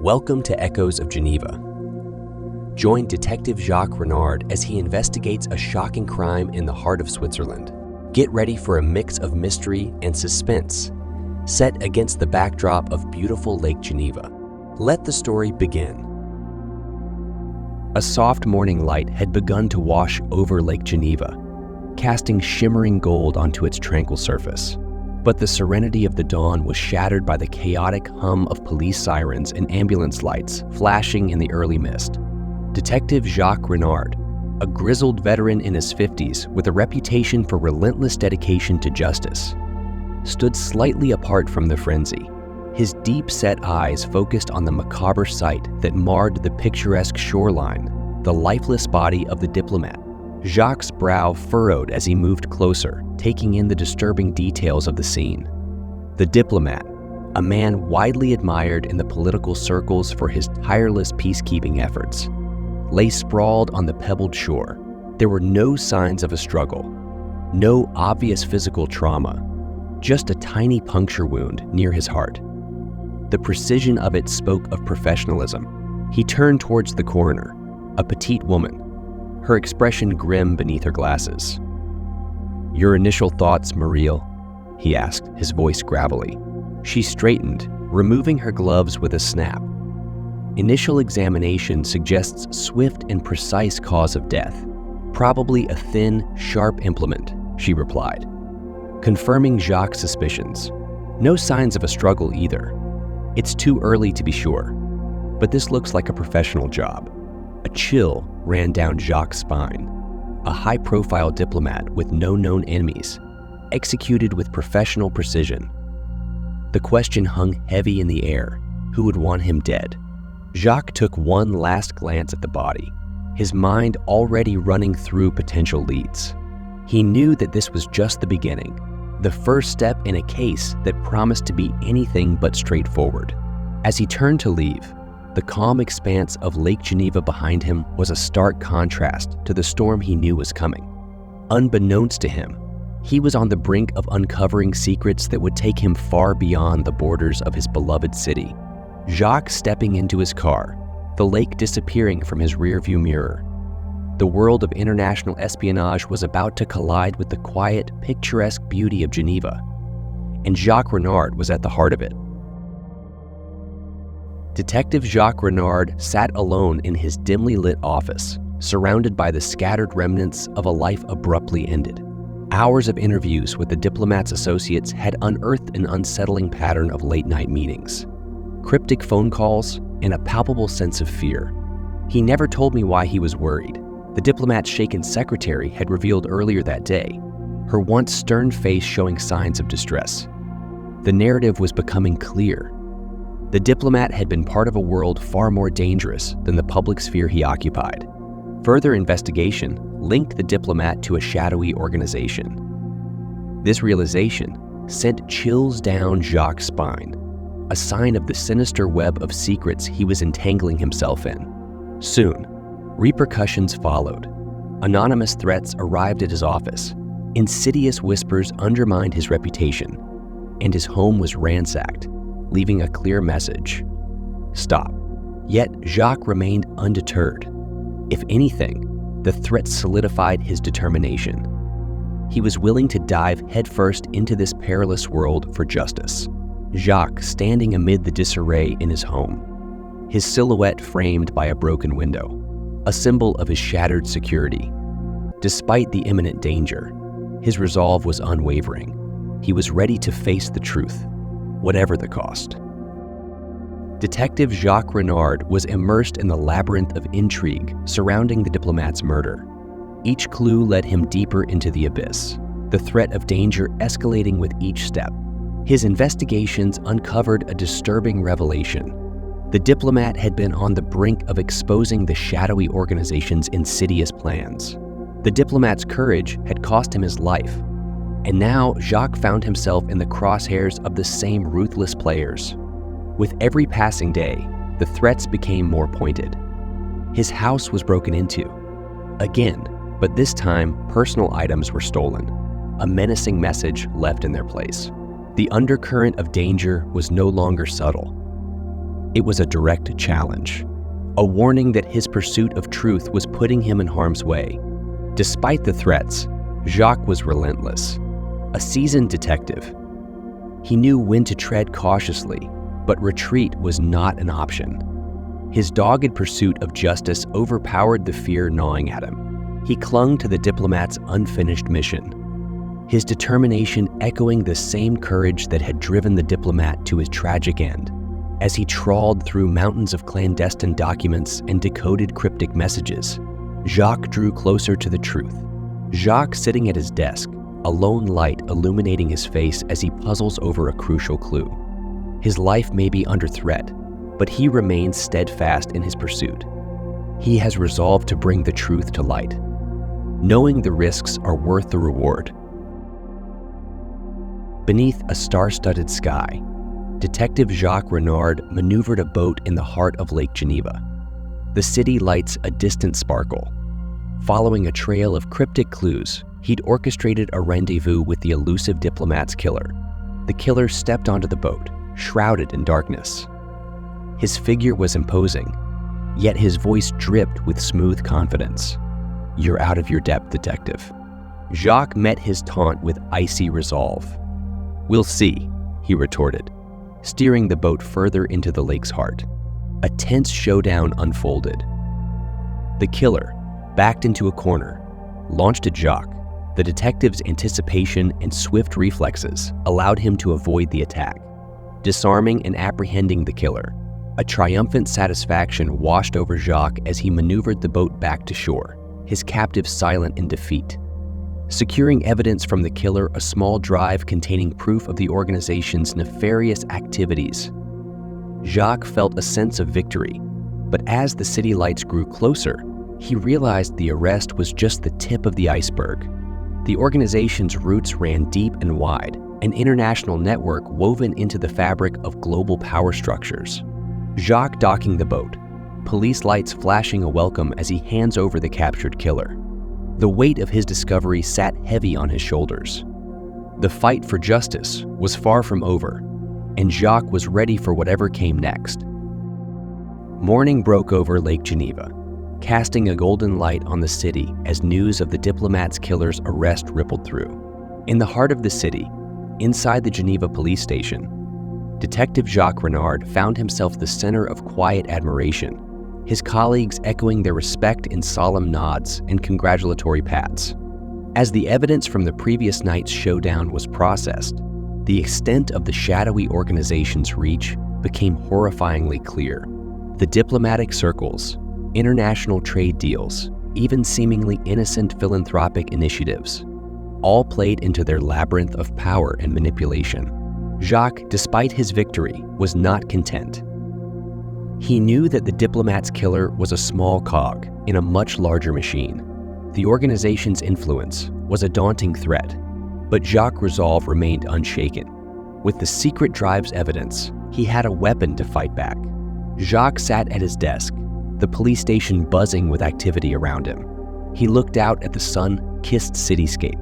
Welcome to Echoes of Geneva. Join Detective Jacques Renard as he investigates a shocking crime in the heart of Switzerland. Get ready for a mix of mystery and suspense, set against the backdrop of beautiful Lake Geneva. Let the story begin. A soft morning light had begun to wash over Lake Geneva, casting shimmering gold onto its tranquil surface. But the serenity of the dawn was shattered by the chaotic hum of police sirens and ambulance lights flashing in the early mist. Detective Jacques Renard, a grizzled veteran in his 50s with a reputation for relentless dedication to justice, stood slightly apart from the frenzy, his deep-set eyes focused on the macabre sight that marred the picturesque shoreline, the lifeless body of the diplomat. Jacques' brow furrowed as he moved closer, taking in the disturbing details of the scene. The diplomat, a man widely admired in the political circles for his tireless peacekeeping efforts, lay sprawled on the pebbled shore. There were no signs of a struggle, no obvious physical trauma, just a tiny puncture wound near his heart. The precision of it spoke of professionalism. He turned towards the coroner, a petite woman, her expression grim beneath her glasses. "Your initial thoughts, Marielle?" he asked, his voice gravelly. She straightened, removing her gloves with a snap. "Initial examination suggests swift and precise cause of death. Probably a thin, sharp implement," she replied, confirming Jacques' suspicions. "No signs of a struggle either. It's too early to be sure, but this looks like a professional job." A chill ran down Jacques' spine. A high-profile diplomat with no known enemies, executed with professional precision. The question hung heavy in the air: who would want him dead? Jacques took one last glance at the body, his mind already running through potential leads. He knew that this was just the beginning, the first step in a case that promised to be anything but straightforward. As he turned to leave, the calm expanse of Lake Geneva behind him was a stark contrast to the storm he knew was coming. Unbeknownst to him, he was on the brink of uncovering secrets that would take him far beyond the borders of his beloved city. Jacques stepping into his car, the lake disappearing from his rearview mirror. The world of international espionage was about to collide with the quiet, picturesque beauty of Geneva, and Jacques Renard was at the heart of it. Detective Jacques Renard sat alone in his dimly lit office, surrounded by the scattered remnants of a life abruptly ended. Hours of interviews with the diplomat's associates had unearthed an unsettling pattern of late-night meetings, cryptic phone calls, and a palpable sense of fear. "He never told me why he was worried," the diplomat's shaken secretary had revealed earlier that day, her once stern face showing signs of distress. The narrative was becoming clear. The diplomat had been part of a world far more dangerous than the public sphere he occupied. Further investigation linked the diplomat to a shadowy organization. This realization sent chills down Jacques' spine, a sign of the sinister web of secrets he was entangling himself in. Soon, repercussions followed. Anonymous threats arrived at his office. Insidious whispers undermined his reputation, and his home was ransacked, leaving a clear message: stop. Yet Jacques remained undeterred. If anything, the threat solidified his determination. He was willing to dive headfirst into this perilous world for justice. Jacques standing amid the disarray in his home, his silhouette framed by a broken window, a symbol of his shattered security. Despite the imminent danger, his resolve was unwavering. He was ready to face the truth, whatever the cost. Detective Jacques Renard was immersed in the labyrinth of intrigue surrounding the diplomat's murder. Each clue led him deeper into the abyss, the threat of danger escalating with each step. His investigations uncovered a disturbing revelation. The diplomat had been on the brink of exposing the shadowy organization's insidious plans. The diplomat's courage had cost him his life, and now Jacques found himself in the crosshairs of the same ruthless players. With every passing day, the threats became more pointed. His house was broken into. Again, but this time personal items were stolen, a menacing message left in their place. The undercurrent of danger was no longer subtle. It was a direct challenge, a warning that his pursuit of truth was putting him in harm's way. Despite the threats, Jacques was relentless, a seasoned detective. He knew when to tread cautiously, but retreat was not an option. His dogged pursuit of justice overpowered the fear gnawing at him. He clung to the diplomat's unfinished mission, his determination echoing the same courage that had driven the diplomat to his tragic end. As he trawled through mountains of clandestine documents and decoded cryptic messages, Jacques drew closer to the truth. Jacques sitting at his desk, a lone light illuminating his face as he puzzles over a crucial clue. His life may be under threat, but he remains steadfast in his pursuit. He has resolved to bring the truth to light, knowing the risks are worth the reward. Beneath a star-studded sky, Detective Jacques Renard maneuvered a boat in the heart of Lake Geneva. The city lights a distant sparkle. Following a trail of cryptic clues, he'd orchestrated a rendezvous with the elusive diplomat's killer. The killer stepped onto the boat, shrouded in darkness. His figure was imposing, yet his voice dripped with smooth confidence. "You're out of your depth, detective." Jacques met his taunt with icy resolve. "We'll see," he retorted, steering the boat further into the lake's heart. A tense showdown unfolded. The killer, backed into a corner, launched at Jacques. The detective's anticipation and swift reflexes allowed him to avoid the attack. Disarming and apprehending the killer, a triumphant satisfaction washed over Jacques as he maneuvered the boat back to shore, his captive silent in defeat. Securing evidence from the killer, a small drive containing proof of the organization's nefarious activities, Jacques felt a sense of victory. But as the city lights grew closer, he realized the arrest was just the tip of the iceberg. The organization's roots ran deep and wide, an international network woven into the fabric of global power structures. Jacques docking the boat, police lights flashing a welcome as he hands over the captured killer. The weight of his discovery sat heavy on his shoulders. The fight for justice was far from over, and Jacques was ready for whatever came next. Morning broke over Lake Geneva, casting a golden light on the city as news of the diplomat's killer's arrest rippled through. In the heart of the city, inside the Geneva police station, Detective Jacques Renard found himself the center of quiet admiration, his colleagues echoing their respect in solemn nods and congratulatory pats. As the evidence from the previous night's showdown was processed, the extent of the shadowy organization's reach became horrifyingly clear. The diplomatic circles, international trade deals, even seemingly innocent philanthropic initiatives, all played into their labyrinth of power and manipulation. Jacques, despite his victory, was not content. He knew that the diplomat's killer was a small cog in a much larger machine. The organization's influence was a daunting threat, but Jacques' resolve remained unshaken. With the secret drive's evidence, he had a weapon to fight back. Jacques sat at his desk, the police station buzzing with activity around him. He looked out at the sun-kissed cityscape,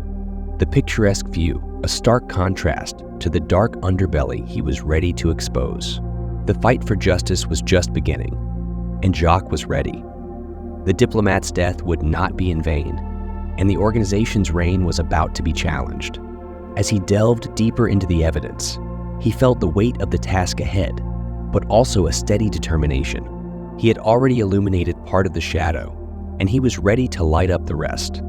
the picturesque view, a stark contrast to the dark underbelly he was ready to expose. The fight for justice was just beginning, and Jacques was ready. The diplomat's death would not be in vain, and the organization's reign was about to be challenged. As he delved deeper into the evidence, he felt the weight of the task ahead, but also a steady determination. He had already illuminated part of the shadow, and he was ready to light up the rest.